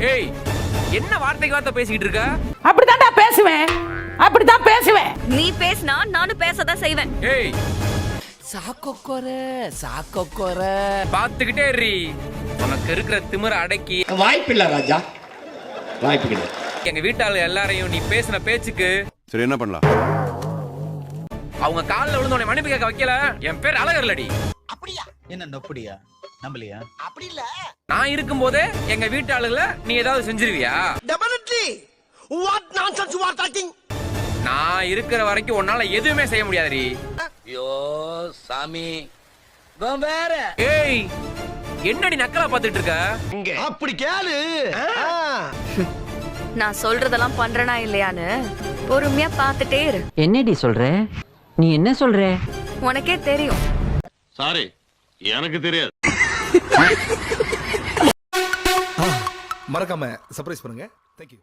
ஏய், என்ன வார்த்தைக்கு வார்த்தை பேசிக்கிட்டு இருக்க? அப்படித்தான்டா பேசுவேன், அப்படித்தான் பேசுவேன். நீ பேசினா நானும் பேசதான் செய்வேன். ஏய், சாக்கோக்கோர பாத்துக்கிட்டே இரு. உனக்கு இருக்கிற திமிர அடக்கி வாய்ப்பில்லை ராஜா, வாய்ப்பு எங்க வீட்டாளு எல்லாரையும் நீ பேசின பேச்சுக்கு சரி என்ன பண்ணலாம்? அவங்க காலில் விழுந்து உன்னை மன்னிப்பு கேட்க வைக்கல. என் பேர் அழகர்லடி. என்ன நொப்படியா நம்பலையா? அப்படி இல்ல. நான் இருக்கும் போதே எங்க வீட்டாளுல நீ ஏதாவது செஞ்சிருவியா? Definitely. What nonsense you are talking? நான் இருக்கிற வரைக்கும் உன்னால எதுவுமே செய்ய முடியாதுடி. ஐயோ சாமி வேற. ஏய், என்னடி நக்கலா பாத்துட்டு இருக்க? அப்படி கேளு. நான் சொல்றதெல்லாம் பண்றனா இல்லையான்னு பொறுமையா பாத்துட்டே இரு. என்னடி சொல்ற? நீ என்ன சொல்ற? உனக்கே தெரியும். சாரி, எனக்கு தெரியாது. மறக்காம சர்ப்ரைஸ் பண்ணுங்க. தேங்க்யூ.